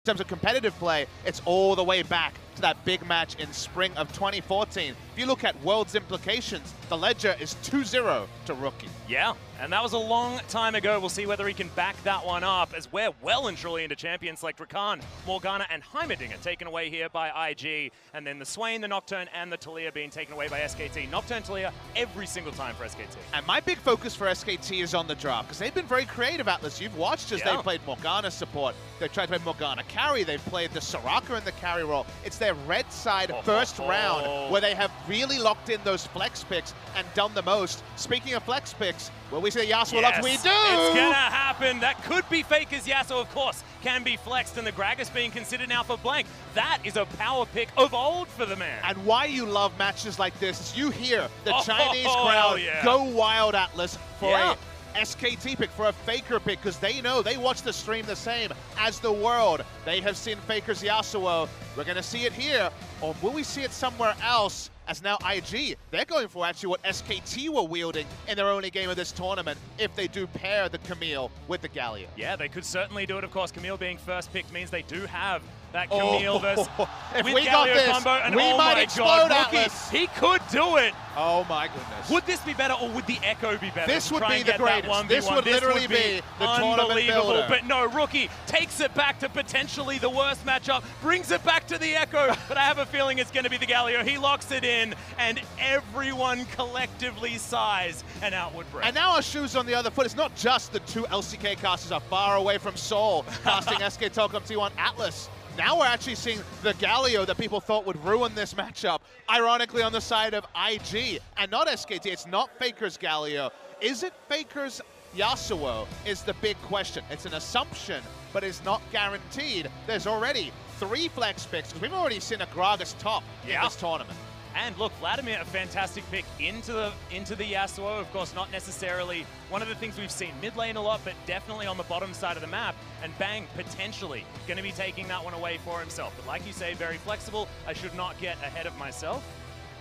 terms of competitive play, it's all the way back to that big match in spring of 2014. If you look at Worlds implications, the ledger is 2-0 to Rookie. Yeah, and that was a long time ago. We'll see whether he can back that one up, as we're well and truly into champions like Rakan, Morgana, and Heimerdinger taken away here by IG, and then the Swain, the Nocturne, and the Taliyah being taken away by SKT. Nocturne, Taliyah, every single time for SKT. And my big focus for SKT is on the draft, because they've been very creative, Atlas. You've watched as they've played Morgana support. They've tried to play Morgana carry. They've played the Soraka in the carry role. It's their red side first round where they have really locked in those flex picks and done the most. Speaking of flex picks, will we see the Yasuo locked? We do! It's gonna happen. That could be Faker's Yasuo, of course, can be flexed, and the Gragas being considered now for blank. That is a power pick of old for the man. And why you love matches like this is you hear the Chinese crowd go wild, Atlas, for a SKT pick, for a Faker pick, because they know, they watch the stream the same as the world. They have seen Faker's Yasuo. We're going to see it here, or will we see it somewhere else? As now IG, they're going for actually what SKT were wielding in their only game of this tournament if they do pair the Camille with the Galio. Yeah, they could certainly do it, of course. Camille being first picked means they do have that Camille versus if with we got Galio this, combo, and we might explode, Atlas. He could do it. Oh my goodness. Would this be better, or would the Echo be better? This would be the greatest. This would literally be the tournament builder. But no, Rookie takes it back to potentially the worst matchup, brings it back to the Echo, but I have a feeling it's going to be the Galio. He locks it in, and everyone collectively sighs an outward breath. And now our shoes on the other foot. It's not just the two LCK casters are far away from Seoul casting SK Telecom T1 Atlas. Now we're actually seeing the Galio that people thought would ruin this matchup, ironically on the side of IG, and not SKT. It's not Faker's Galio. Is it Faker's Yasuo is the big question. It's an assumption, but it's not guaranteed. There's already 3 flex picks, because we've already seen a Gragas top in this tournament. And look, Vladimir, a fantastic pick into the Yasuo. Of course, not necessarily one of the things we've seen mid lane a lot, but definitely on the bottom side of the map. And Bang, potentially going to be taking that one away for himself. But like you say, very flexible. I should not get ahead of myself.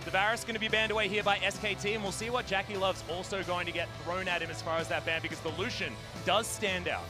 The Varus going to be banned away here by SKT, and we'll see what Jackie Love's also going to get thrown at him as far as that ban, because the Lucian does stand out.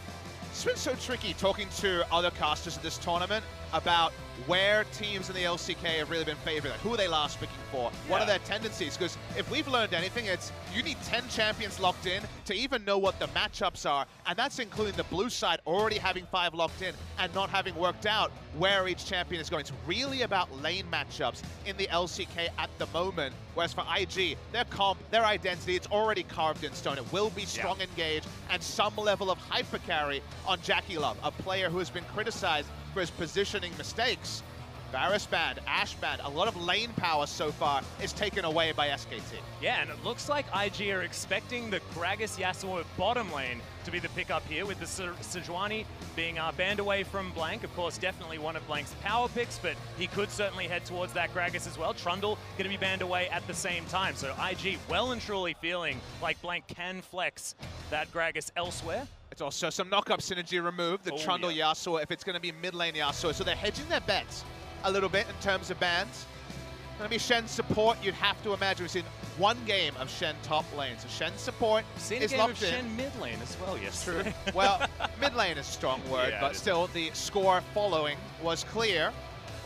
It's been so tricky talking to other casters at this tournament about where teams in the LCK have really been favored. Like, who are they last picking for? What are their tendencies? Because if we've learned anything, it's you need 10 champions locked in to even know what the matchups are. And that's including the blue side already having 5 locked in and not having worked out where each champion is going. It's really about lane matchups in the LCK at the moment. Whereas for IG, their comp, their identity, it's already carved in stone. It will be strong engage and some level of hyper carry on Jackie Love, a player who has been criticized for his positioning mistakes. Varus banned, Ashe banned, a lot of lane power so far is taken away by SKT. Yeah, and it looks like IG are expecting the Gragas Yasuo bottom lane to be the pickup here, with the Sejuani being banned away from Blank. Of course, definitely one of Blank's power picks, but he could certainly head towards that Gragas as well. Trundle going to be banned away at the same time. So IG well and truly feeling like Blank can flex that Gragas elsewhere. It's also some knock-up synergy removed, the Trundle Yasuo, if it's going to be mid-lane Yasuo. So they're hedging their bets a little bit in terms of bans. Going to be Shen support, you'd have to imagine. We've seen one game of Shen top lane. So Shen support is locked in. Shen mid lane as well, yes. True. Well, mid lane is a strong word, but still the score following was clear.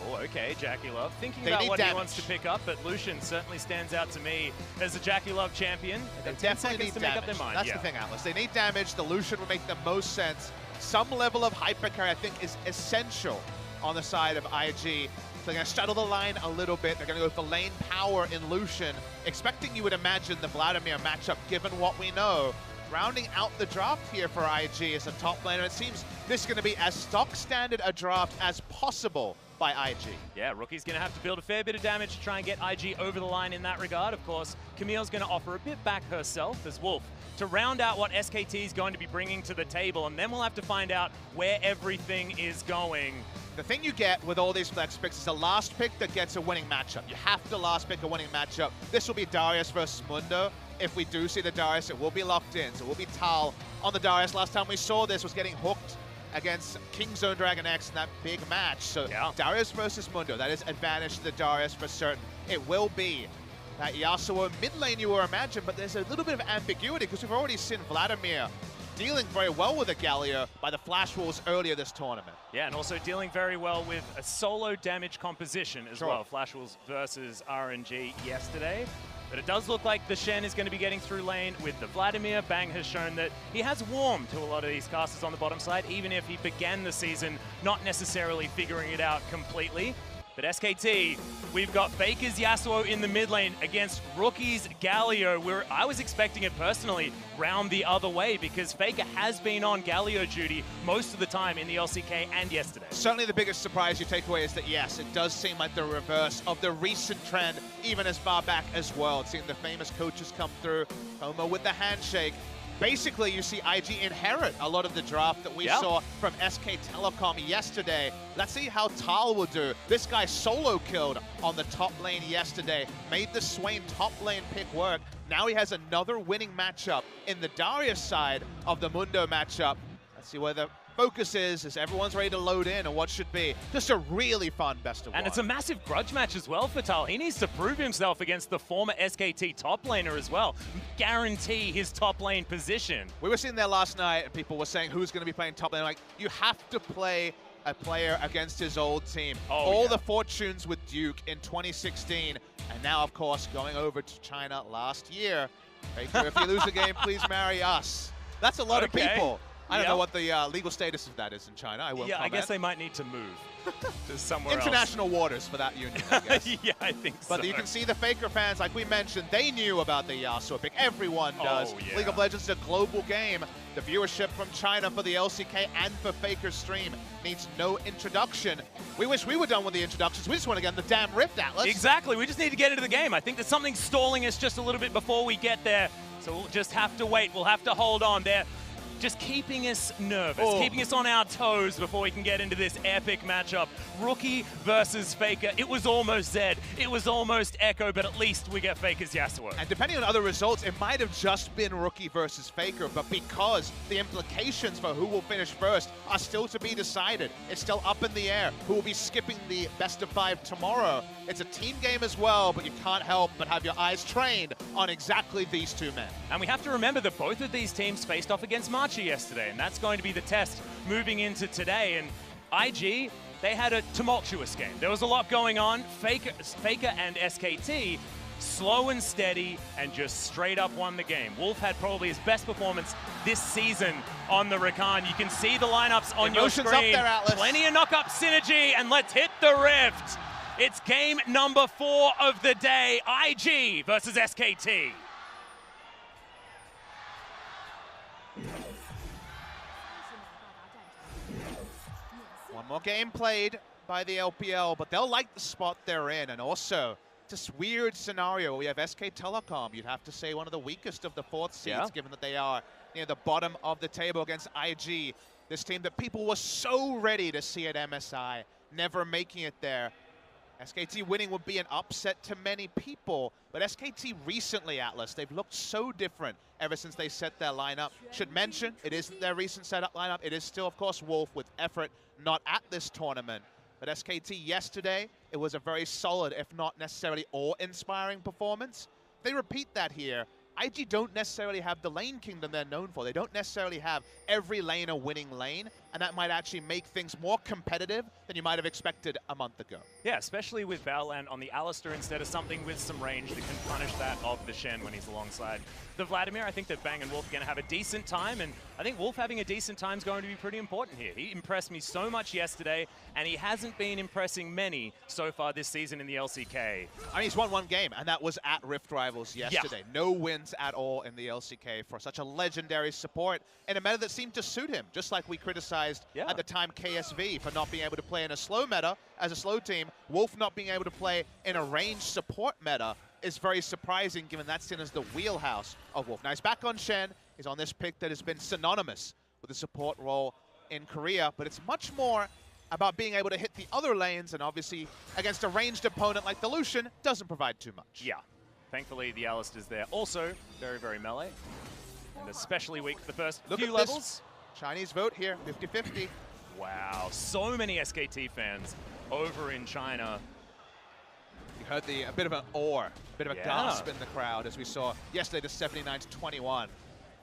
Oh, okay, Jackie Love. Thinking about what he wants to pick up, but Lucian certainly stands out to me as a Jackie Love champion. They definitely need damage. That's the thing, Atlas. They need damage. The Lucian would make the most sense. Some level of hypercarry, I think, is essential on the side of IG. So they're going to straddle the line a little bit. They're going to go for lane power in Lucian, expecting, you would imagine, the Vladimir matchup, given what we know. Rounding out the draft here for IG as a top laner. It seems this is going to be as stock standard a draft as possible by IG. Yeah, Rookie's going to have to build a fair bit of damage to try and get IG over the line in that regard. Of course, Camille's going to offer a bit back herself as Wolf to round out what SKT is going to be bringing to the table, and then we'll have to find out where everything is going. The thing you get with all these flex picks is the last pick that gets a winning matchup. You have to last pick a winning matchup. This will be Darius versus Mundo. If we do see the Darius, it will be locked in. So it will be Tal on the Darius. Last time we saw this was getting hooked against Kingzone Dragon X in that big match. So Darius versus Mundo, that is advantage to the Darius for certain. It will be that Yasuo mid lane you were imagined, but there's a little bit of ambiguity because we've already seen Vladimir dealing very well with the Galio by the Flash Wolves earlier this tournament. Yeah, and also dealing very well with a solo damage composition as well. Flash Wolves versus RNG yesterday. But it does look like the Shen is going to be getting through lane with the Vladimir. Bang has shown that he has warmed to a lot of these casters on the bottom side, even if he began the season not necessarily figuring it out completely. But SKT, we've got Faker's Yasuo in the mid lane against Rookie's Galio, where I was expecting it personally round the other way because Faker has been on Galio duty most of the time in the LCK and yesterday. Certainly the biggest surprise you take away is that, yes, it does seem like the reverse of the recent trend, even as far back as well. It's seen the famous coaches come through, Homo with the handshake. Basically, you see IG inherit a lot of the draft that we saw from SK Telecom yesterday. Let's see how Tal will do. This guy solo killed on the top lane yesterday, made the Swain top lane pick work. Now he has another winning matchup in the Darius side of the Mundo matchup. Let's see where the focus is as everyone's ready to load in and what should be just a really fun best of one. And it's a massive grudge match as well for Tal. He needs to prove himself against the former SKT top laner as well. Guarantee his top lane position. We were sitting there last night and people were saying who's going to be playing top lane. Like, you have to play a player against his old team. All the fortunes with Duke in 2016, and now, of course, going over to China last year. Baker, if you lose a game, please marry us. That's a lot of people. I don't know what the legal status of that is in China. I will comment. I guess they might need to move to somewhere International waters for that union, I guess. Yeah, I think so. But you can see the Faker fans, like we mentioned, they knew about the Yasuo pick. Everyone does. League of Legends is a global game. The viewership from China for the LCK and for Faker's stream needs no introduction. We wish we were done with the introductions. We just want to get in the damn Rift, Atlas. Exactly. We just need to get into the game. I think there's something stalling us just a little bit before we get there. So we'll just have to wait. We'll have to hold on there. Just keeping us nervous, keeping us on our toes before we can get into this epic matchup. Rookie versus Faker. It was almost Zed. It was almost Echo, but at least we get Faker's Yasuo. And depending on other results, it might have just been Rookie versus Faker, but because the implications for who will finish first are still to be decided, it's still up in the air. Who will be skipping the best of 5 tomorrow? It's a team game as well, but you can't help but have your eyes trained on exactly these two men. And we have to remember that both of these teams faced off against Marchi yesterday, and that's going to be the test moving into today. And IG, they had a tumultuous game. There was a lot going on. Faker and SKT, slow and steady, and just straight up won the game. Wolf had probably his best performance this season on the Rakan. You can see the lineups on your screen. Up there, Atlas. Plenty of knock-up synergy, and let's hit the Rift. It's game number 4 of the day, IG versus SKT. One more game played by the LPL, but they'll like the spot they're in. And also, this weird scenario. We have SK Telecom. You'd have to say one of the weakest of the 4th seeds, given that they are near the bottom of the table against IG. This team that people were so ready to see at MSI, never making it there. SKT winning would be an upset to many people, but SKT recently, Atlas, they've looked so different ever since they set their lineup. Should mention, it isn't their recent setup lineup. It is still, of course, Wolf with effort, not at this tournament. But SKT yesterday, it was a very solid, if not necessarily awe-inspiring performance. They repeat that here. IG don't necessarily have the lane kingdom they're known for. They don't necessarily have every lane a winning lane, and that might actually make things more competitive than you might have expected a month ago. Yeah, especially with Valland on the Alistair instead of something with some range that can punish that of the Shen when he's alongside the Vladimir. I think that Bang and Wolf are going to have a decent time, and I think Wolf having a decent time is going to be pretty important here. He impressed me so much yesterday, and he hasn't been impressing many so far this season in the LCK. I mean, he's won one game, and that was at Rift Rivals yesterday. No wins at all in the LCK for such a legendary support in a meta that seemed to suit him, just like we criticized at the time KSV for not being able to play in a slow meta as a slow team. Wolf not being able to play in a ranged support meta is very surprising, given that's seen as the wheelhouse of Wolf. Now he's back on Shen. He's on this pick that has been synonymous with the support role in Korea, but it's much more about being able to hit the other lanes, and obviously against a ranged opponent like the Lucian, doesn't provide too much. Yeah. Thankfully, the Alistair's there. Also, very, very melee, and especially weak for the first few levels. This Chinese vote here, 50-50. Wow, so many SKT fans over in China. You heard a bit of an gasp in the crowd as we saw yesterday the 79-21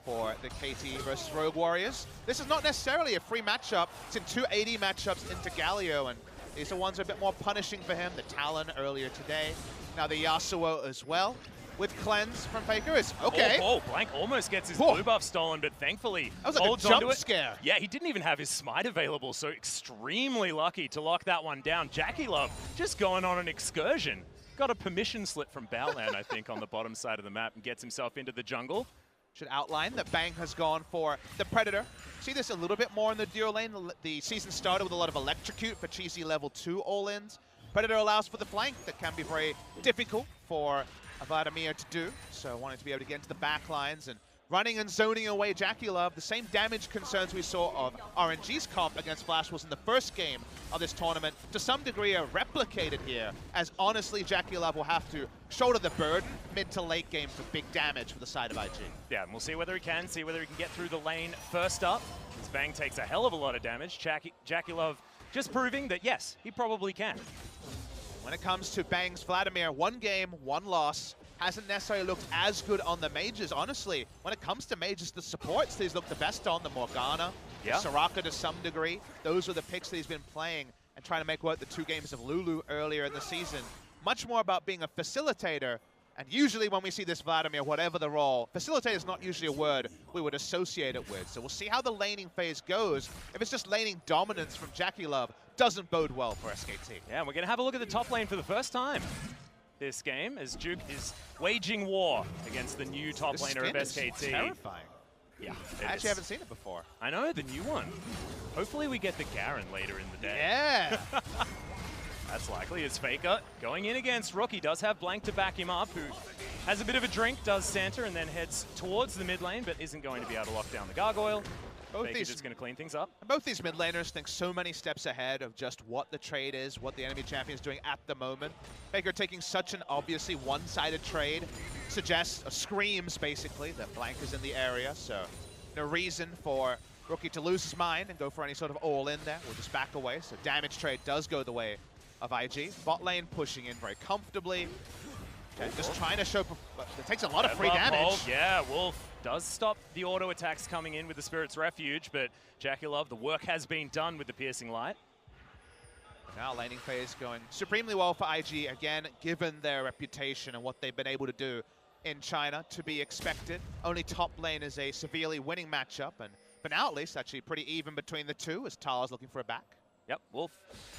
for the KT versus Rogue Warriors. This is not necessarily a free matchup. It's in two 80 matchups into Galio, and these are ones a bit more punishing for him. The Talon earlier today, now the Yasuo as well. With Cleanse from Faker is okay. Oh, Blank almost gets his blue buff stolen, but thankfully that was like holds a jump onto it. Scare. Yeah, he didn't even have his smite available, so extremely lucky to lock that one down. Jackie Love just going on an excursion. Got a permission slip from Baolan, I think, on the bottom side of the map and gets himself into the jungle. Should outline that Bang has gone for the Predator. See this a little bit more in the duo lane. The season started with a lot of Electrocute for cheesy level 2 all-ins. Predator allows for the flank that can be very difficult for Vladimir to do, so wanting to be able to get into the back lines and running and zoning away Jackie Love. The same damage concerns we saw of RNG's comp against Flash was in the first game of this tournament, to some degree are replicated here, as honestly Jackie Love will have to shoulder the burden mid to late game for big damage for the side of IG. Yeah, and we'll see whether he can get through the lane first up. As Bang takes a hell of a lot of damage. Jackie Love just proving that yes, he probably can. When it comes to Bang's Vladimir, 1 game, 1 loss. Hasn't necessarily looked as good on the mages, honestly. When it comes to mages, the supports he's looked the best on, the Morgana, the Soraka to some degree. Those are the picks that he's been playing and trying to make work the 2 games of Lulu earlier in the season. Much more about being a facilitator. And usually when we see this Vladimir, whatever the role, facilitator is not usually a word we would associate it with. So we'll see how the laning phase goes. If it's just laning dominance from Jackie Love, doesn't bode well for SKT. Yeah, and we're going to have a look at the top lane for the first time this game, as Duke is waging war against the new top laner of SKT. Is terrifying. Yeah, I actually haven't seen it before. I know, the new one. Hopefully we get the Garen later in the day. Yeah. That's likely, as Faker going in against Rookie does have Blank to back him up, who has a bit of a drink, does Santa, and then heads towards the mid lane, but isn't going to be able to lock down the Gargoyle. Faker's just going to clean things up. Both these mid laners think so many steps ahead of just what the trade is, what the enemy champion is doing at the moment. Faker taking such an obviously one-sided trade suggests, screams basically, that Blank is in the area, so no reason for Rookie to lose his mind and go for any sort of all-in there. We'll just back away, so damage trade does go the way of IG. Bot lane pushing in very comfortably. Okay, just trying to show, it takes a lot of free damage. Yeah, Wolf does stop the auto attacks coming in with the Spirit's Refuge, but Jackie Love, the work has been done with the Piercing Light. Now laning phase going supremely well for IG, again, given their reputation and what they've been able to do in China, to be expected. Only top lane is a severely winning matchup, and for now at least, actually pretty even between the two, as Tar's looking for a back. Yep, Wolf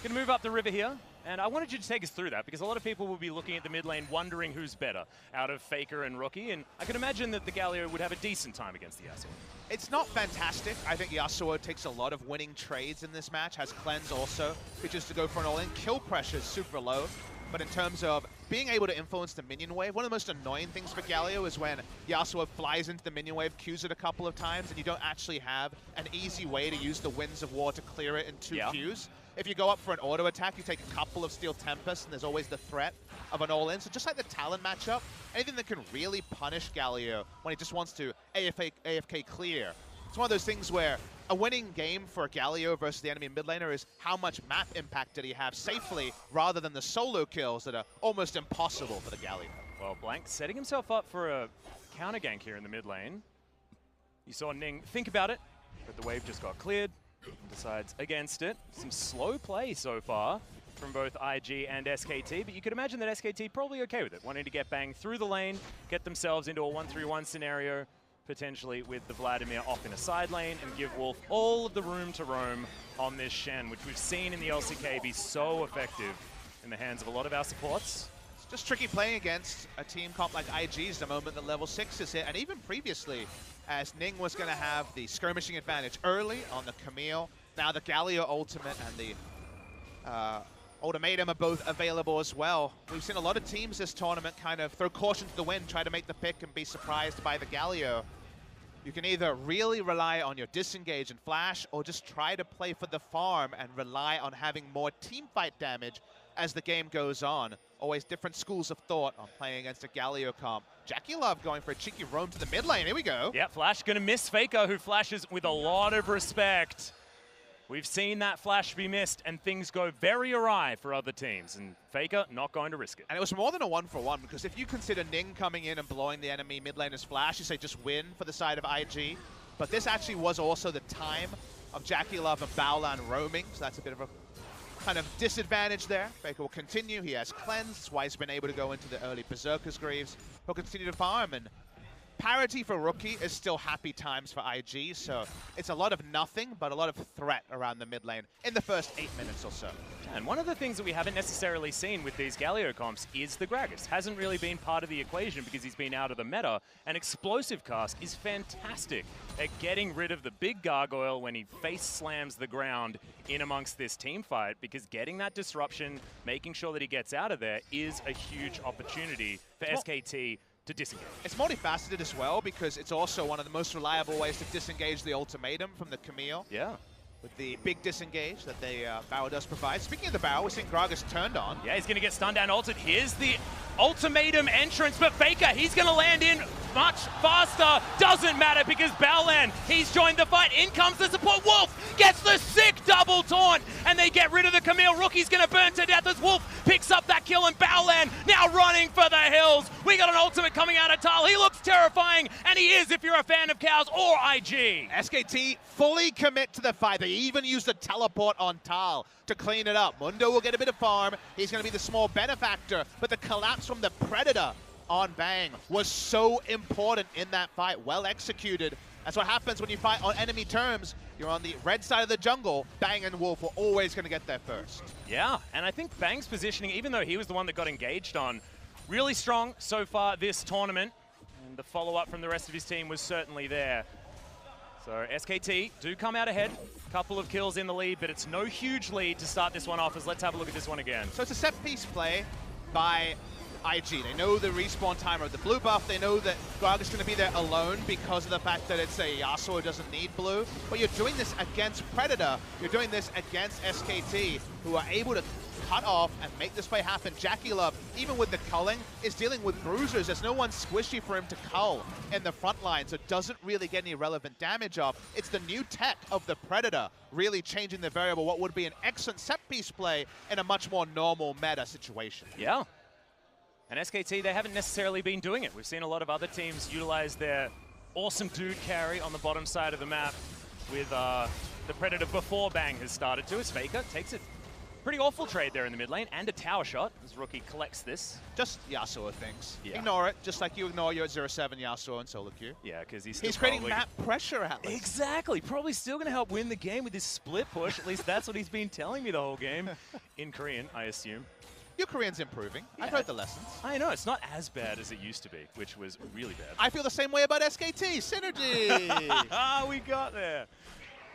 gonna move up the river here, and I wanted you to take us through that because a lot of people will be looking at the mid lane wondering who's better out of Faker and Rookie, and I can imagine that the Galio would have a decent time against the Yasuo. It's not fantastic. I think Yasuo takes a lot of winning trades in this match, has Cleanse also, which is to go for an all-in. Kill pressure is super low, but in terms of being able to influence the minion wave, one of the most annoying things for Galio is when Yasuo flies into the minion wave, Qs it a couple of times, and you don't actually have an easy way to use the Winds of War to clear it in 2 Qs. If you go up for an auto attack, you take a couple of Steel Tempest, and there's always the threat of an all-in. So just like the Talon matchup, anything that can really punish Galio when he just wants to AFK clear. It's one of those things where a winning game for Galio versus the enemy mid laner is how much map impact did he have safely, rather than the solo kills that are almost impossible for the Galio. Well, Blank setting himself up for a counter gank here in the mid lane. You saw Ning think about it, but the wave just got cleared. Decides against it. Some slow play so far from both IG and SKT, but you could imagine that SKT probably okay with it, wanting to get Bang through the lane, get themselves into a 1-3-1 scenario, potentially with the Vladimir off in a side lane, and give Wolf all of the room to roam on this Shen, which we've seen in the LCK be so effective in the hands of a lot of our supports. It's just tricky playing against a team comp like IG's the moment that level 6 is hit, and even previously, as Ning was going to have the skirmishing advantage early on the Camille. Now the Galio ultimate and the ultimatum are both available as well. We've seen a lot of teams this tournament kind of throw caution to the wind, try to make the pick and be surprised by the Galio. You can either really rely on your disengage and flash, or just try to play for the farm and rely on having more team fight damage as the game goes on. Always different schools of thought on playing against a Galio comp. Jackie Love going for a cheeky roam to the mid lane. Here we go. Yeah, Flash gonna miss Faker, who flashes with a lot of respect. We've seen that flash be missed, and things go very awry for other teams, and Faker not going to risk it. And it was more than a 1-for-1, because if you consider Ning coming in and blowing the enemy mid laner's flash, you say just win for the side of IG. But this actually was also the time of JackeyLove and Baolan roaming, so that's a bit of a kind of disadvantage there. Faker will continue. He has cleansed, that's why he's been able to go into the early Berserker's Greaves. He'll continue to farm, and parity for Rookie is still happy times for IG, so it's a lot of nothing, but a lot of threat around the mid lane in the first 8 minutes or so. And one of the things that we haven't necessarily seen with these Galio comps is the Gragas. Hasn't really been part of the equation because he's been out of the meta. And Explosive Cast is fantastic at getting rid of the big gargoyle when he face slams the ground in amongst this team fight, because getting that disruption, making sure that he gets out of there is a huge opportunity for SKT to disengage. It's multifaceted as well, because it's also one of the most reliable ways to disengage the ultimatum from the Camille. Yeah. With the big disengage that the Barrow does provide. Speaking of the Barrow, we're seeing Gragas turned on. Yeah, he's going to get stunned down ulted. Here's the ultimatum entrance, but Faker, he's going to land in much faster. Doesn't matter because Baolan, he's joined the fight. In comes the support. Wolf gets the sick double taunt, and they get rid of the Camille. Rookie's going to burn to death as Wolf picks up that kill, and Baolan now running for the hills. We got an ultimate coming out of Tal. He looks terrifying, and he is if you're a fan of Cows or IG. SKT fully commit to the fight. They even used the teleport on Tal to clean it up. Mundo will get a bit of farm. He's going to be the small benefactor, but the collapse from the Predator on Bang was so important in that fight. Well executed. That's what happens when you fight on enemy terms. You're on the red side of the jungle. Bang and Wolf are always going to get there first. Yeah, and I think Bang's positioning, even though he was the one that got engaged on, really strong so far this tournament. And the follow-up from the rest of his team was certainly there. So SKT do come out ahead. Couple of kills in the lead, but it's no huge lead to start this one off, as let's have a look at this one again. So it's a set-piece play by IG. They know the respawn timer of the blue buff. They know that Gragas is going to be there alone because of the fact that it's a Yasuo who doesn't need blue. But you're doing this against Predator. You're doing this against SKT, who are able to cut off and make this play happen. JackeyLove, even with the culling, is dealing with bruisers. There's no one squishy for him to cull in the front line, so doesn't really get any relevant damage off. It's the new tech of the Predator really changing the variable, what would be an excellent set-piece play in a much more normal meta situation. Yeah. And SKT, they haven't necessarily been doing it. We've seen a lot of other teams utilize their awesome dude carry on the bottom side of the map with the Predator before Bang has started to. As Faker takes it. Pretty awful trade there in the mid lane, and a tower shot as Rookie collects this. Just Yasuo things. Yeah. Ignore it, just like you ignore your 0-7 Yasuo and solo queue. Yeah, because he's creating map pressure, Atlas. Exactly. Probably still going to help win the game with his split push. At least that's what he's been telling me the whole game. In Korean, I assume. Your Korean's improving. Yeah. I've heard the lessons. I know, it's not as bad as it used to be, which was really bad. I feel the same way about SKT. Synergy! We got there.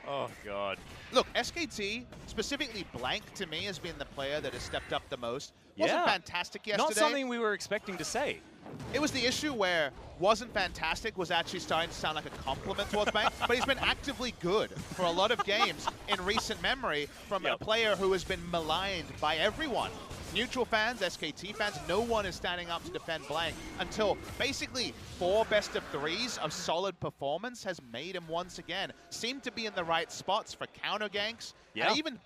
Oh, God. Look, SKT, specifically Blank, to me, has been the player that has stepped up the most. Wasn't fantastic yesterday. Not something we were expecting to say. It was the issue where wasn't fantastic was actually starting to sound like a compliment towards Blank, but he's been actively good for a lot of games in recent memory from a player who has been maligned by everyone. Neutral fans, SKT fans, no one is standing up to defend Blank until basically 4 best-of-3s of solid performance has made him once again seem to be in the right spots for counter ganks and even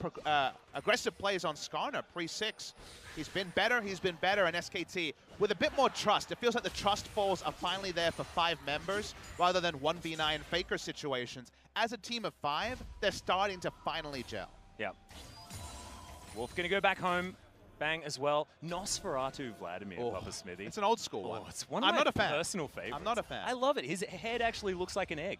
aggressive plays on Skarner pre-6. He's been better, and SKT with a bit more trust. It feels like the trust falls are finally there for 5 members rather than 1v9 Faker situations. As a team of 5, they're starting to finally gel. Yeah. Wolf gonna go back home. Bang as well. Nosferatu Vladimir, Papa Smithy. It's an old school one. It's one of my personal favorites. I'm not a fan. I love it. His head actually looks like an egg.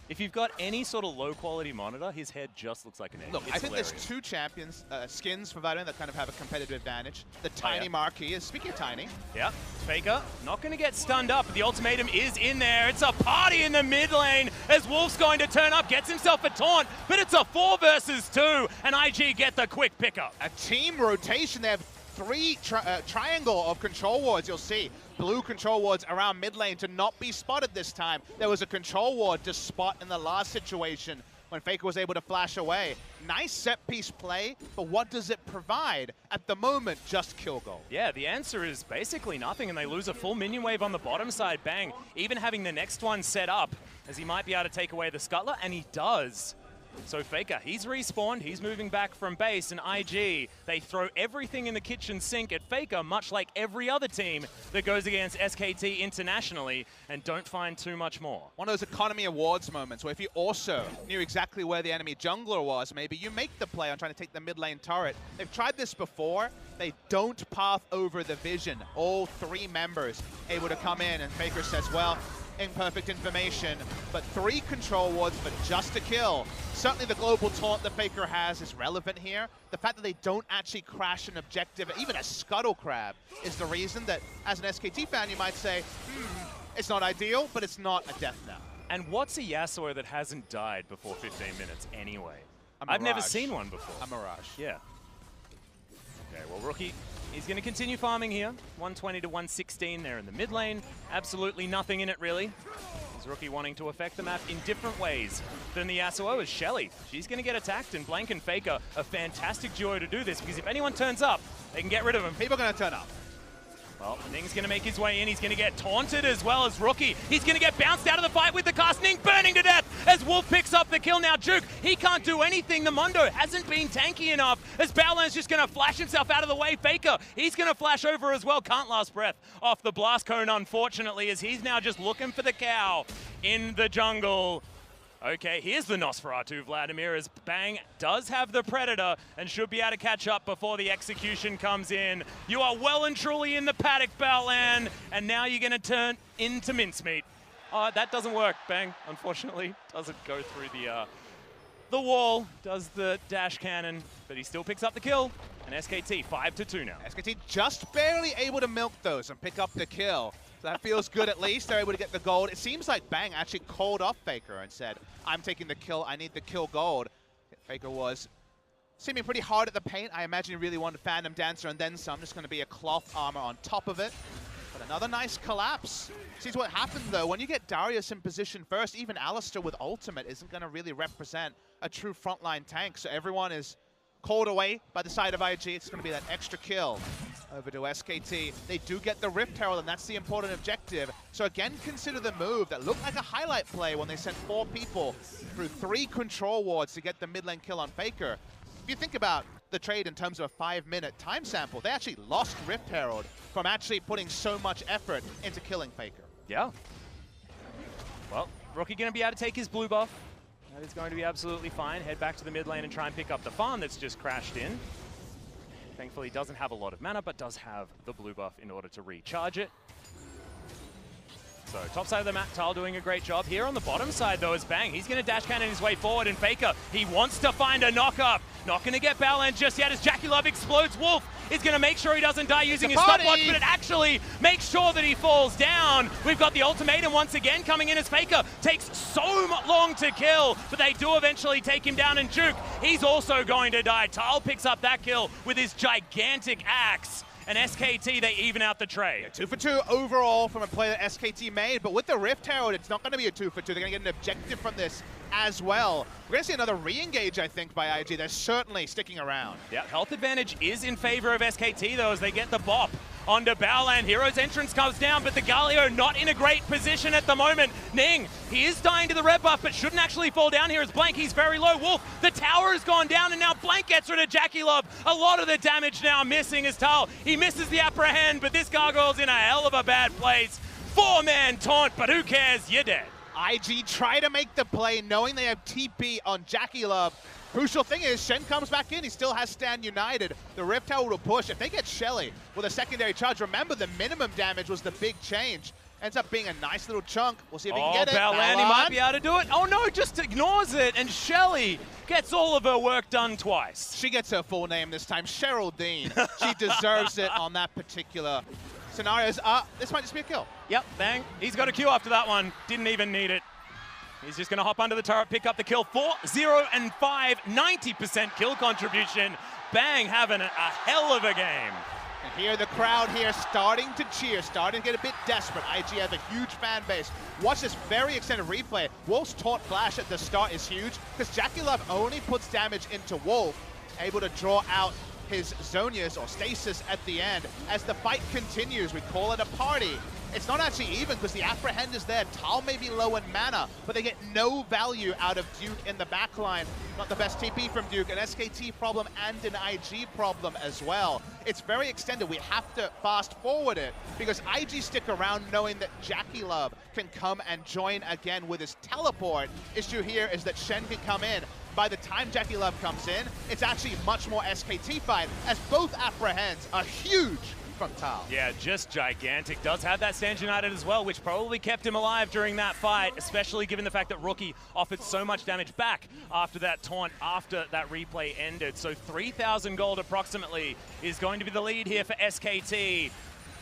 If you've got any sort of low-quality monitor, his head just looks like an egg. Look, I think there's 2 champions skins for Vladimir that kind of have a competitive advantage. The Tiny Marquee is, speaking of Tiny. Yeah, Faker not going to get stunned up, but the ultimatum is in there. It's a party in the mid lane as Wolf's going to turn up, gets himself a taunt, but it's a 4 versus 2, and IG get the quick pickup. A team rotation. They have 3 triangle of control wards, you'll see. Blue control wards around mid lane to not be spotted this time. There was a control ward to spot in the last situation when Faker was able to flash away. Nice set-piece play, but what does it provide? At the moment, just kill goal. Yeah, the answer is basically nothing, and they lose a full minion wave on the bottom side. Bang, even having the next one set up, as he might be able to take away the Scuttler, and he does. So Faker, he's respawned, he's moving back from base, and IG, they throw everything in the kitchen sink at Faker, much like every other team that goes against SKT internationally, and don't find too much more. One of those economy awards moments where if you also knew exactly where the enemy jungler was, maybe you make the play on trying to take the mid lane turret. They've tried this before. They don't path over the vision. All three members able to come in, and Faker says, well, imperfect information, but 3 control wards for just a kill. Certainly the global taunt that Faker has is relevant here. The fact that they don't actually crash an objective, even a scuttle crab, is the reason that, as an SKT fan, you might say, it's not ideal, but it's not a death knell. And what's a Yasuo that hasn't died before 15 minutes anyway? I've never seen one before. A Mirage. Yeah. Okay, well, Rookie, he's going to continue farming here. 120 to 116 there in the mid lane. Absolutely nothing in it, really. Is Rookie wanting to affect the map in different ways than the Yasuo is Shelly. She's going to get attacked, and Blank and Faker, a fantastic duo to do this, because if anyone turns up, they can get rid of him. People are going to turn up. Well, Ning's going to make his way in. He's going to get taunted as well as Rookie. He's going to get bounced out of the fight with the cast. Ning burning to death as Wolf picks up the kill. Now Juke, he can't do anything. The Mundo hasn't been tanky enough as Baolan's just going to flash himself out of the way. Faker, he's going to flash over as well. Can't last breath off the blast cone, unfortunately, as he's now just looking for the cow in the jungle. Okay, here's the Nosferatu, Vladimir, as Bang does have the Predator and should be able to catch up before the execution comes in. You are well and truly in the paddock, Baolan, and now you're going to turn into mincemeat. That doesn't work, Bang, unfortunately. Doesn't go through the wall, does the dash cannon, but he still picks up the kill. And SKT, 5-2 now. SKT just barely able to milk those and pick up the kill. So that feels good at least. They're able to get the gold. It seems like Bang actually called off Faker and said, I'm taking the kill, I need the kill gold. Faker was seeming pretty hard at the paint. I imagine he really wanted Phantom Dancer and then some. Just going to be a cloth armor on top of it. But another nice collapse. See what happened though, when you get Darius in position first, even Alistar with ultimate isn't going to really represent a true frontline tank. So everyone is called away by the side of IG. It's going to be that extra kill over to SKT. They do get the Rift Herald, and that's the important objective. So again, consider the move that looked like a highlight play when they sent 4 people through 3 control wards to get the mid lane kill on Faker. If you think about the trade in terms of a 5-minute time sample, they actually lost Rift Herald from actually putting so much effort into killing Faker. Yeah. Well, Rookie going to be able to take his blue buff. That is going to be absolutely fine. Head back to the mid lane and try and pick up the farm that's just crashed in. Thankfully, doesn't have a lot of mana, but does have the blue buff in order to recharge it. So, top side of the map, Tal doing a great job. Here on the bottom side, though, is Bang. He's going to dash cannon his way forward, and Faker, he wants to find a knock-up. Not going to get Baolan just yet as Jackie Love explodes. Wolf is going to make sure he doesn't die using his stopwatch, but it actually makes sure that he falls down. We've got the ultimatum once again coming in as Faker takes so long to kill, but they do eventually take him down, and Juke, he's also going to die. Tal picks up that kill with his gigantic axe. And SKT, they even out the trade. 2 for 2 overall from a play that SKT made, but with the Rift Herald, it's not going to be a 2 for 2. They're going to get an objective from this as well. We're going to see another re-engage, I think, by IG. They're certainly sticking around. Yeah, health advantage is in favor of SKT, though, as they get the bop onto Baolan. Hero's entrance comes down, but the Galio not in a great position at the moment. Ning, he is dying to the red buff, but shouldn't actually fall down here as Blank. He's very low. Wolf, the tower has gone down, and now Blank gets rid of Jackie Love. A lot of the damage now missing as Tal. He misses the apprehend, but this Gargoyle's in a hell of a bad place. 4-man taunt, but who cares? You're dead. IG try to make the play knowing they have TP on Jackie Love. Crucial thing is, Shen comes back in. He still has Stand United. The Rift Herald will push. If they get Shelly with a secondary charge, remember the minimum damage was the big change. Ends up being a nice little chunk. We'll see if he can get it. Baolan, he might be able to do it. Oh no, just ignores it. And Shelly gets all of her work done twice. She gets her full name this time, Cheryl Dean. She deserves it on that particular scenario. This might just be a kill. Yep, Bang. He's got a Q after that one. Didn't even need it. He's just going to hop under the turret, pick up the kill. 4, 0, and 5, 90% kill contribution. Bang having a hell of a game. And here the crowd here starting to cheer, starting to get a bit desperate. IG has a huge fan base. Watch this very extended replay. Wolf's taunt flash at the start is huge because Jackie Love only puts damage into Wolf, able to draw out his Zonias or Stasis at the end. As the fight continues, we call it a party. it's not actually even because the Apprehend is there. Tal may be low in mana, but they get no value out of Duke in the backline. Not the best TP from Duke, an SKT problem and an IG problem as well. It's very extended. We have to fast forward it because IG stick around knowing that Jackie Love can come and join again with his teleport. Issue here is that Shen can come in. By the time Jackie Love comes in, it's actually much more SKT fight as both Apprehends are huge from Tal. Yeah, just gigantic. Does have that Stand United as well, which probably kept him alive during that fight, especially given the fact that Rookie offered so much damage back after that taunt, after that replay ended. So 3,000 gold approximately is going to be the lead here for SKT.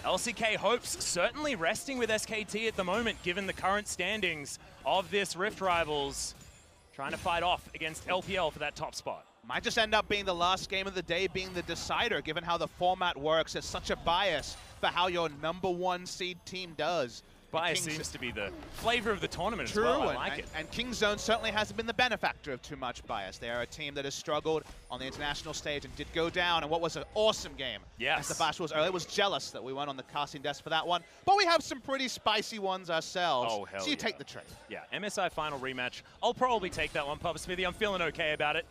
LCK hopes certainly resting with SKT at the moment, given the current standings of this Rift Rivals. Trying to fight off against LPL for that top spot. Might just end up being the last game of the day being the decider, given how the format works. There's such a bias for how your #1 seed team does. Bias seems to be the flavor of the tournament True, as well. I like it. And Kingzone certainly hasn't been the benefactor of too much bias. They are a team that has struggled on the international stage and did go down in what was an awesome game. Yes. As the Bash was early. Was jealous that we went on the casting desk for that one. But we have some pretty spicy ones ourselves. Oh, hell so you yeah. take the trade. Yeah, MSI final rematch. I'll probably take that one, Papa Smithy. I'm feeling okay about it.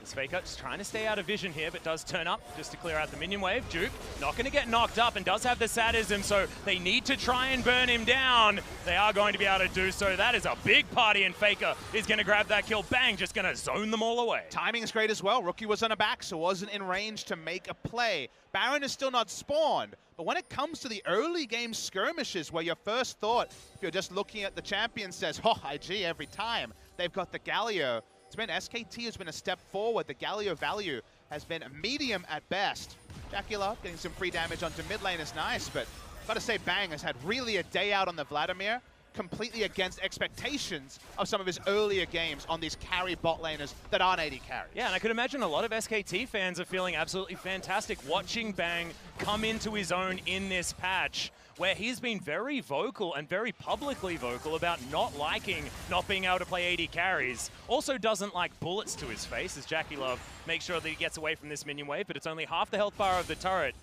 Faker just trying to stay out of vision here, but does turn up just to clear out the minion wave. Duke not going to get knocked up and does have the sadism, so they need to try and burn him down. They are going to be able to do so. That is a big party, and Faker is going to grab that kill. Bang, just going to zone them all away. Timing is great as well. Rookie was on a back, so wasn't in range to make a play. Baron is still not spawned, but when it comes to the early game skirmishes where your first thought, if you're just looking at the champion, says, oh, IG every time, they've got the Galio. It's been SKT has been a step forward. The Galio value has been medium at best. Jackie Love getting some free damage onto mid lane is nice, but gotta say Bang has had really a day out on the Vladimir, completely against expectations of some of his earlier games on these carry bot laners that aren't 80 carries. Yeah, and I could imagine a lot of SKT fans are feeling absolutely fantastic watching Bang come into his own in this patch, where he's been very vocal and very publicly vocal about not liking not being able to play 80 carries. Also doesn't like bullets to his face, as Jackie Love makes sure that he gets away from this minion wave, but it's only half the health bar of the turret.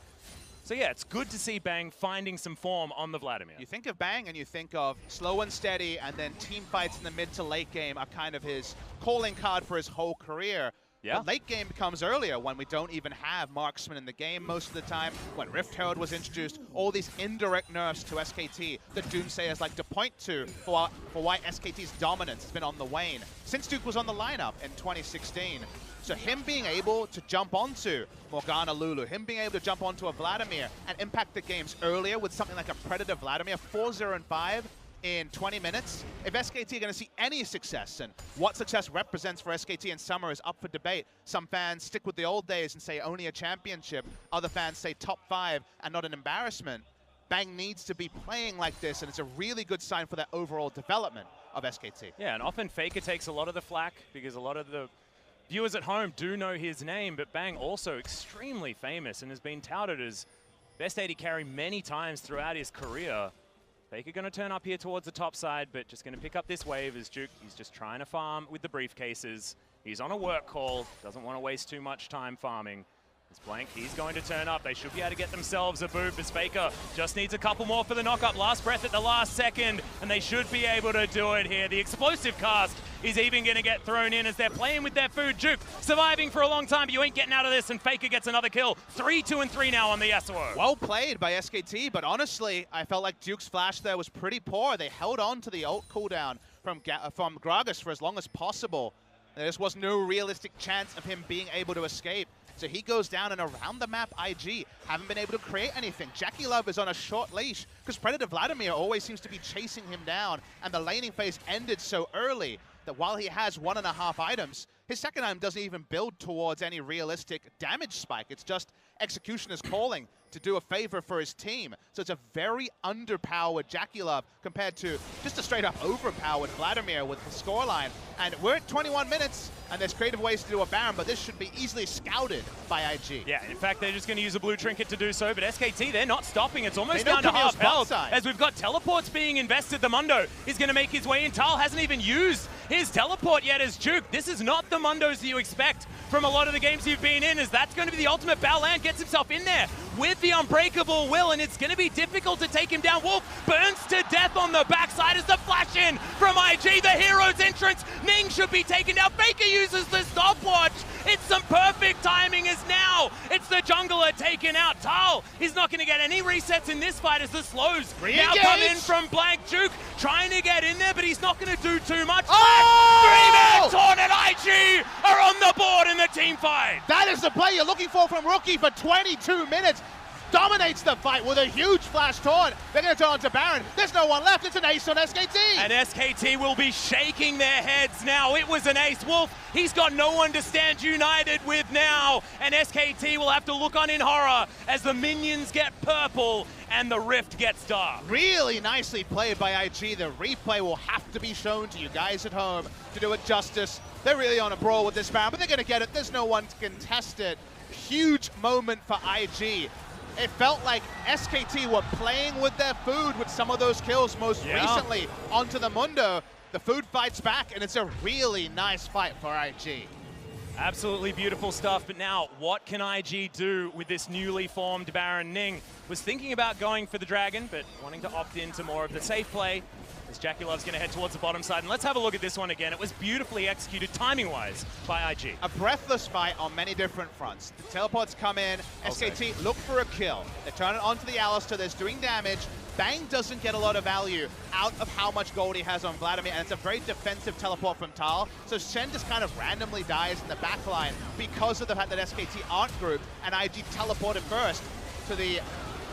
So yeah, it's good to see Bang finding some form on the Vladimir. You think of Bang and you think of slow and steady, and then team fights in the mid to late game are kind of his calling card for his whole career. Yeah. But late game becomes earlier when we don't even have marksman in the game most of the time. When Rift Herald was introduced, all these indirect nerfs to SKT that Doomsayers like to point to for why SKT's dominance has been on the wane since Duke was on the lineup in 2016. So him being able to jump onto Morgana Lulu, him being able to jump onto a Vladimir and impact the games earlier with something like a Predator Vladimir, 4-0-5 in 20 minutes. If SKT are going to see any success, and what success represents for SKT in summer is up for debate. Some fans stick with the old days and say only a championship. Other fans say top 5 and not an embarrassment. Bang needs to be playing like this, and it's a really good sign for that overall development of SKT. Yeah, and often Faker takes a lot of the flack because a lot of the viewers at home do know his name, but Bang also extremely famous and has been touted as best 80 carry many times throughout his career. Faker going to turn up here towards the top side, but just going to pick up this wave as Duke. He's just trying to farm with the briefcases. He's on a work call, doesn't want to waste too much time farming. It's blank, he's going to turn up. They should be able to get themselves a boop as Faker just needs a couple more for the knockup. Last breath at the last second, and they should be able to do it here. The explosive cast is even going to get thrown in as they're playing with their food. Duke surviving for a long time, but you ain't getting out of this, and Faker gets another kill. 3-2-3 now on the Yasuo. Well played by SKT, but honestly, I felt like Duke's flash there was pretty poor. They held on to the ult cooldown from Gragas for as long as possible. There just was no realistic chance of him being able to escape. So he goes down, and around the map, IG haven't been able to create anything. Jackie Love is on a short leash because Predator Vladimir always seems to be chasing him down, and the laning phase ended so early that while he has 1.5 items, his second item doesn't even build towards any realistic damage spike. It's just Executioner's calling to do a favor for his team. So it's a very underpowered Jackie Love compared to just a straight up overpowered Vladimir with the scoreline. And we're at 21 minutes, and there's creative ways to do a Baron, but this should be easily scouted by IG. Yeah, in fact, they're just going to use a blue trinket to do so, but SKT, they're not stopping. It's almost down to half health as we've got teleports being invested. The Mundo is going to make his way in. Tal hasn't even used his teleport yet as Duke. This is not the Mundos that you expect from a lot of the games you've been in, as that's going to be the ultimate. Balan gets himself in there with the unbreakable will, and it's going to be difficult to take him down. Wolf burns to death on the backside as the flash in from IG. The hero's entrance. Ning should be taken down. Faker uses the stopwatch. It's some perfect timing as now it's the jungler taken out. Tal, he's not going to get any resets in this fight as the slows now come in from Blank. Juke trying to get in there, but he's not going to do too much. Oh! 3-man taunt and IG are on the board in the team fight. That is the play you're looking for from Rookie for 22 minutes. Dominates the fight with a huge flash taunt. They're going to turn on to Baron. There's no one left. It's an ace on SKT. And SKT will be shaking their heads now. It was an ace. Wolf, he's got no one to stand united with now. And SKT will have to look on in horror as the minions get purple and the rift gets dark. Really nicely played by IG. The replay will have to be shown to you guys at home to do it justice. They're really on a brawl with this Baron, but they're going to get it. There's no one to contest it. Huge moment for IG. It felt like SKT were playing with their food with some of those kills most recently onto the Mundo. The food fights back, and it's a really nice fight for IG. Absolutely beautiful stuff, but now what can IG do with this newly formed Baron? Ning was thinking about going for the Dragon, but wanting to opt into more of the safe play. As JackeyLove's going to head towards the bottom side. And let's have a look at this one again. It was beautifully executed timing-wise by IG. A breathless fight on many different fronts. The teleports come in. SKT look for a kill. They turn it onto the Alistar. That's doing damage. Bang doesn't get a lot of value out of how much gold he has on Vladimir, and it's a very defensive teleport from Tal. So Shen just kind of randomly dies in the backline because of the fact that SKT aren't grouped, and IG teleported first to the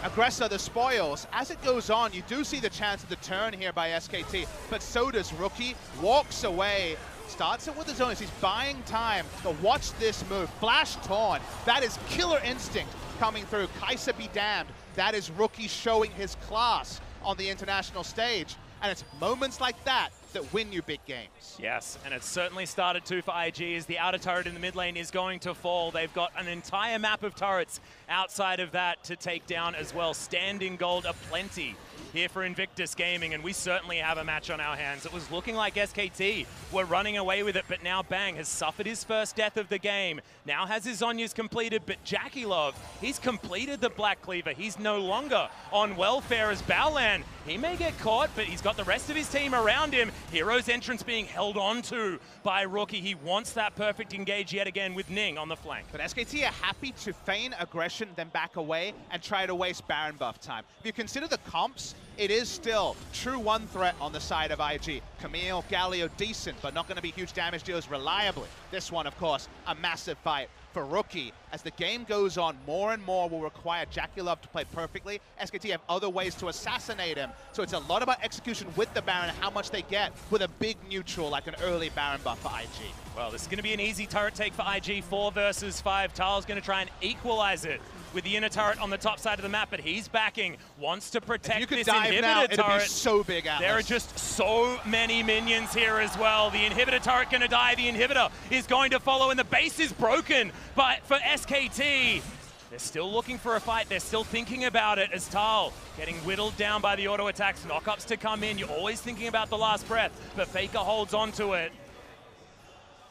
aggressor, the spoils. As it goes on, you do see the chance of the turn here by SKT, but so does Rookie. Walks away, starts it with his own. He's buying time, but watch this move. Flash taunt. That is killer instinct coming through. Kai'Sa be damned. That is Rookie showing his class on the international stage. And it's moments like that that win you big games. Yes, and it's certainly started to for IG as the outer turret in the mid lane is going to fall. They've got an entire map of turrets outside of that to take down as well. Standing gold aplenty here for Invictus Gaming, and we certainly have a match on our hands. It was looking like SKT were running away with it, but now Bang has suffered his first death of the game. Now has his Zhonya's completed, but JackeyLove, he's completed the Black Cleaver. He's no longer on welfare as Baolan. He may get caught, but he's got the rest of his team around him. Hero's entrance being held on to by Rookie. He wants that perfect engage yet again with Ning on the flank. But SKT are happy to feign aggression, then back away and try to waste Baron buff time. If you consider the comps, it is still true one threat on the side of IG. Camille, Galio, decent, but not going to be huge damage dealers reliably. This one, of course, a massive fight for Rookie. As the game goes on, more and more will require JackeyLove to play perfectly. SKT have other ways to assassinate him, so it's a lot about execution with the Baron and how much they get with a big neutral like an early Baron buff for IG. Well, this is going to be an easy turret take for IG, 4 versus 5. Tal's going to try and equalize it with the inner turret on the top side of the map, but he's backing, wants to protect this inhibitor now, turret. It'd be so big, Atlas. There are just so many minions here as well. The inhibitor turret going to die. The inhibitor is going to follow, and the base is broken. But for SKT, they're still looking for a fight. They're still thinking about it as Tal getting whittled down by the auto attacks. Knockups to come in. You're always thinking about the last breath, but Faker holds on to it.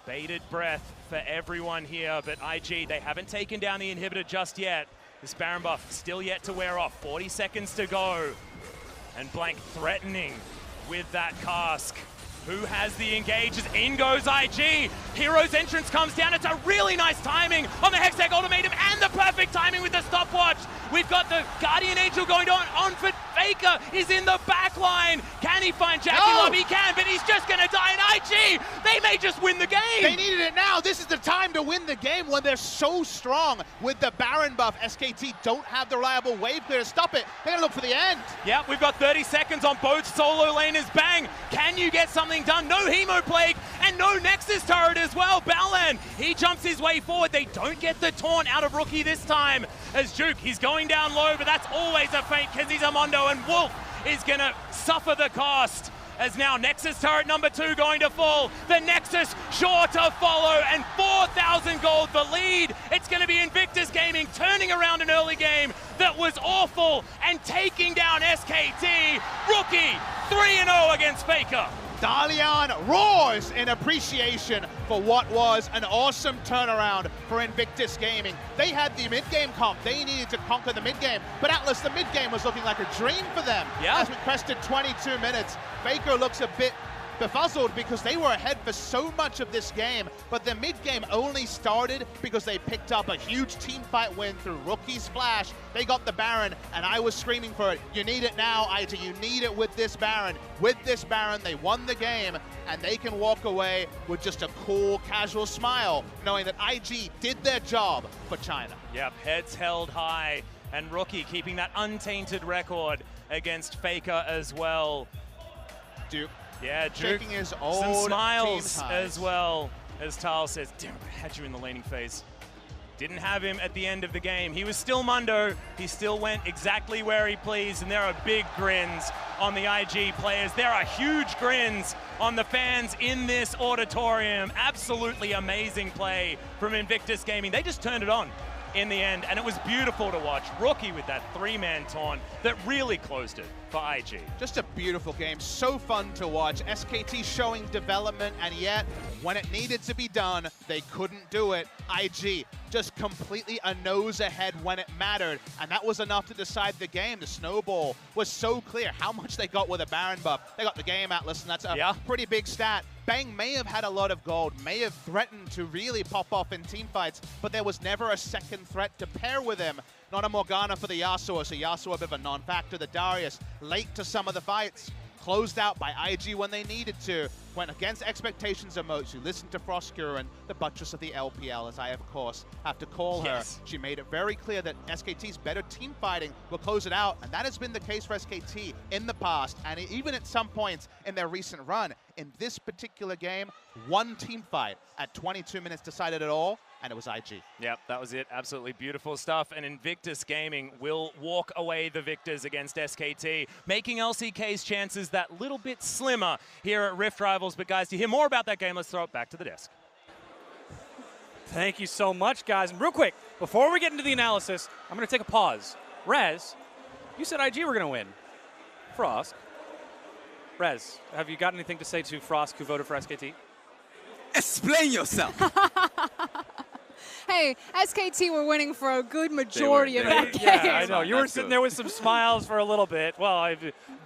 Bated breath for everyone here, but IG, they haven't taken down the inhibitor just yet. This Baron buff still yet to wear off. 40 seconds to go. And Blank threatening with that cask. Who has the engages? In goes IG. Hero's entrance comes down. It's a really nice timing on the Hextech ultimatum and the perfect timing with the stopwatch. We've got the Guardian Angel going on for Faker is in the back line. Can he find JackeyLove? He can, but he's just going to die. And IG, they may just win the game. They needed it now. This is the time to win the game when they're so strong with the Baron buff. SKT don't have the reliable wave clear to stop it. They're going to look for the end. Yeah, we've got 30 seconds on both solo laners. Bang, can you get something done? No Hemo Plague and no Nexus turret as well. Baolan, he jumps his way forward. They don't get the taunt out of Rookie this time. As Juke, he's going down low, but that's always a feint because he's a Mondo, and Wolf is going to suffer the cost. As now Nexus turret number 2 going to fall. The Nexus sure to follow, and 4,000 gold for lead. It's going to be Invictus Gaming turning around an early game that was awful and taking down SKT. Rookie 3-0 against Faker. Dalian roars in appreciation for what was an awesome turnaround for Invictus Gaming. They had the mid-game comp. They needed to conquer the mid-game. But Atlas, the mid-game was looking like a dream for them. Yeah. As we crested 22 minutes, Faker looks a bit befuzzled because they were ahead for so much of this game, but the mid-game only started because they picked up a huge team fight win through Rookie's flash. They got the Baron, and I was screaming for it. You need it now, IG. You need it with this Baron. With this Baron, they won the game, and they can walk away with just a cool, casual smile, knowing that IG did their job for China. Yep, heads held high, and Rookie keeping that untainted record against Faker as well. Duke. Yeah, Duke, shaking his old some smiles team as well, as Tal says, damn, I had you in the laning phase. Didn't have him at the end of the game. He was still Mundo. He still went exactly where he pleased, and there are big grins on the IG players. There are huge grins on the fans in this auditorium. Absolutely amazing play from Invictus Gaming. They just turned it on in the end, and it was beautiful to watch. Rookie with that three-man taunt that really closed it for IG. Just a beautiful game, so fun to watch. SKT showing development, and yet when it needed to be done, they couldn't do it. IG just completely a nose ahead when it mattered, and that was enough to decide the game. The snowball was so clear how much they got with a Baron buff. They got the game, Atlas, and that's a pretty big stat. Bang may have had a lot of gold, may have threatened to really pop off in team fights, but there was never a second threat to pair with him. Not a Morgana for the Yasuo, so Yasuo a bit of a non-factor. The Darius, late to some of the fights, closed out by IG when they needed to. Went against expectations of most. You listened to Frostcurin, the buttress of the LPL, as I, of course, have to call her. She made it very clear that SKT's better team fighting will close it out, and that has been the case for SKT in the past, and even at some points in their recent run. In this particular game, one team fight at 22 minutes decided it all, and it was IG. Yep, that was it. Absolutely beautiful stuff. And Invictus Gaming will walk away the victors against SKT, making LCK's chances that little bit slimmer here at Rift Rivals. But guys, to hear more about that game, let's throw it back to the desk. Thank you so much, guys. And real quick, before we get into the analysis, I'm going to take a pause. Rez, you said IG were going to win. Frost. Rez, have you got anything to say to Frost, who voted for SKT? Explain yourself. Hey, SKT were winning for a good majority of that game. Yeah, I know. You were sitting there with some smiles for a little bit. Well,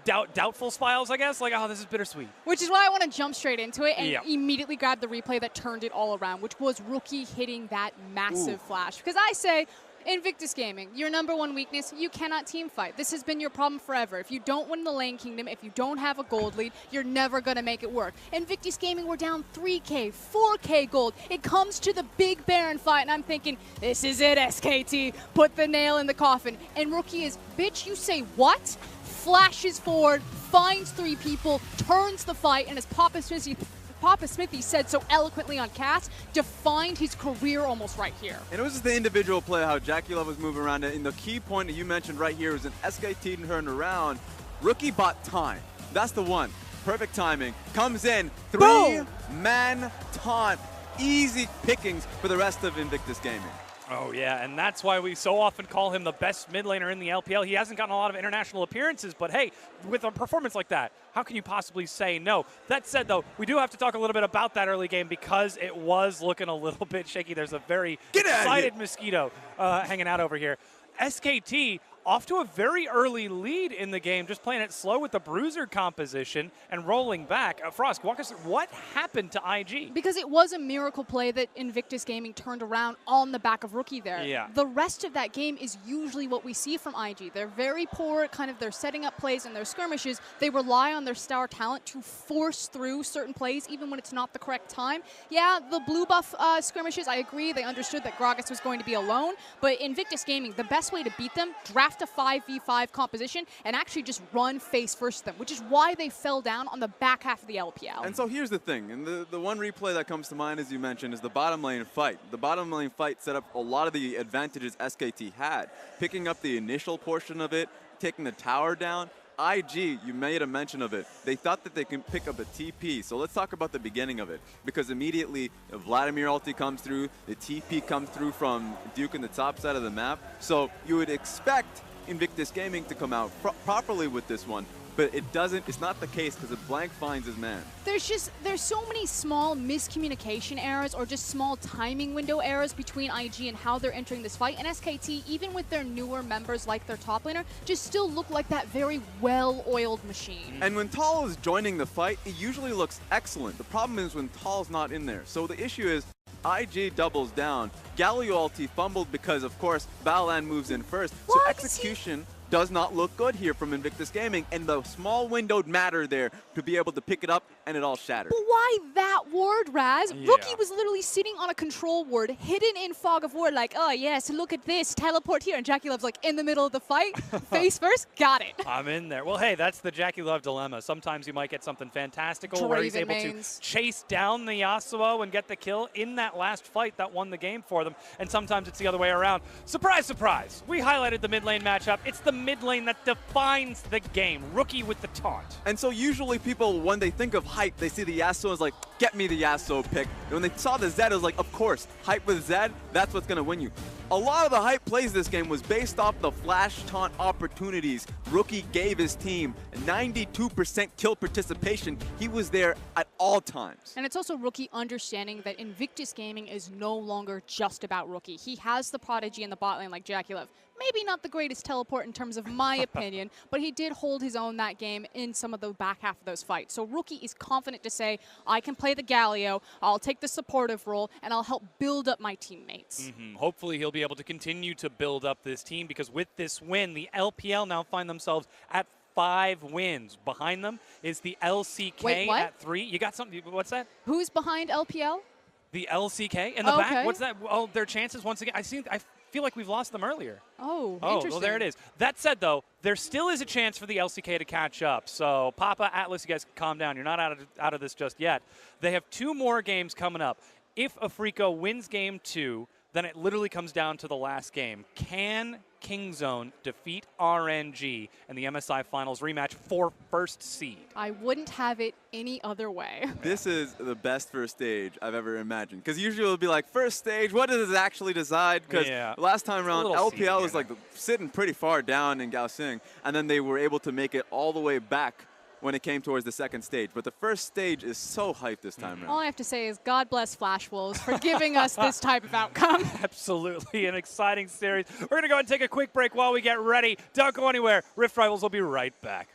doubtful smiles, I guess. Like, oh, this is bittersweet. Which is why I want to jump straight into it and immediately grab the replay that turned it all around, which was Rookie hitting that massive flash. Because I say, Invictus Gaming, your number one weakness, you cannot team fight. This has been your problem forever. If you don't win the lane kingdom, if you don't have a gold lead, you're never going to make it work. Invictus Gaming were down 3K, 4K gold. It comes to the big Baron fight, and I'm thinking, this is it, SKT. Put the nail in the coffin. And Rookie is, bitch, you say what? Flashes forward, finds three people, turns the fight, and as Papa Smithy said so eloquently on Cast, defined his career almost right here. And it was just the individual play, how Jackie Love was moving around. And the key point that you mentioned right here was an SKT turned around. Rookie bought time. That's the one. Perfect timing. Comes in, three-man taunt. Easy pickings for the rest of Invictus Gaming. Oh, yeah, and that's why we so often call him the best mid laner in the LPL. He hasn't gotten a lot of international appearances, but hey, with a performance like that, how can you possibly say no? That said, though, we do have to talk a little bit about that early game because it was looking a little bit shaky. There's a very excited mosquito hanging out over here. SKT off to a very early lead in the game, just playing it slow with the bruiser composition and rolling back. Frost, walk us through what happened to IG? Because it was a miracle play that Invictus Gaming turned around on the back of Rookie there. Yeah. The rest of that game is usually what we see from IG. They're very poor at kind of their setting up plays and their skirmishes. They rely on their star talent to force through certain plays, even when it's not the correct time. Yeah, the blue buff skirmishes, I agree. They understood that Gragas was going to be alone, but Invictus Gaming, the best way to beat them, draft a 5v5 composition and actually just run face first to them, which is why they fell down on the back half of the LPL. And so here's the thing, and the one replay that comes to mind, as you mentioned, is the bottom lane fight. The bottom lane fight set up a lot of the advantages SKT had, picking up the initial portion of it, taking the tower down. IG, you made a mention of it. They thought that they can pick up a TP. So let's talk about the beginning of it. Because immediately, Vladimir ulti comes through, the TP comes through from Duke in the top side of the map. So you would expect Invictus Gaming to come out properly with this one. But it doesn't, it's not the case because Blank finds his man. There's so many small miscommunication errors or just small timing window errors between IG and how they're entering this fight. And SKT, even with their newer members like their top laner, just still look like that very well-oiled machine. And when Tal is joining the fight, it usually looks excellent. The problem is when Tal's not in there. So the issue is IG doubles down. Galio ulti fumbled because, of course, Balan moves in first. So execution does not look good here from Invictus Gaming, and the small windowed matter there to be able to pick it up, and it all shattered. But why that ward, Raz? Yeah. Rookie was literally sitting on a control ward, hidden in fog of war, like, oh yes, look at this, teleport here, and Jackie Love's like in the middle of the fight, face first, got it. I'm in there. Well, hey, that's the Jackie Love dilemma. Sometimes you might get something fantastical where he's able to chase down the Yasuo and get the kill in that last fight that won the game for them, and sometimes it's the other way around. Surprise, surprise. We highlighted the mid lane matchup. It's the mid lane that defines the game. Rookie with the taunt. And so usually people, when they think of hype, they see the Yasuo as like, get me the Yasuo pick. And when they saw the Zed, it was like, of course, hype with Zed, that's what's going to win you. A lot of the hype plays this game was based off the flash taunt opportunities Rookie gave his team. 92% kill participation. He was there at all times. And it's also Rookie understanding that Invictus Gaming is no longer just about Rookie. He has the Prodigy in the bot lane like Jackie Love. Maybe not the greatest teleport in terms of my opinion, but he did hold his own that game in some of the back half of those fights. So Rookie is confident to say, I can play the Galio, I'll take the supportive role, and I'll help build up my teammates. Hopefully he'll be able to continue to build up this team, because with this win, the LPL now find themselves at 5 wins. Behind them is the LCK. Wait, what? At 3. You got something? What's that? Who's behind LPL? The LCK in the back. What's that? Oh, their chances once again. I feel like we've lost them earlier. Oh, interesting. Well, there it is. That said, though, there still is a chance for the LCK to catch up. So, Papa, Atlas, you guys calm down. You're not out of this just yet. They have 2 more games coming up. If Afriko wins game 2, then it literally comes down to the last game. Can Kingzone defeat RNG in the MSI Finals rematch for first seed? I wouldn't have it any other way. This is the best first stage I've ever imagined. Because usually it'll be like, first stage, what does it actually decide? Because last time around, LPL was like sitting pretty far down in Gaosing, and then they were able to make it all the way back when it came towards the second stage. But the first stage is so hyped this time around. All I have to say is God bless Flash Wolves for giving us this type of outcome. Absolutely, an exciting series. We're going to go ahead and take a quick break while we get ready. Don't go anywhere. Rift Rivals will be right back.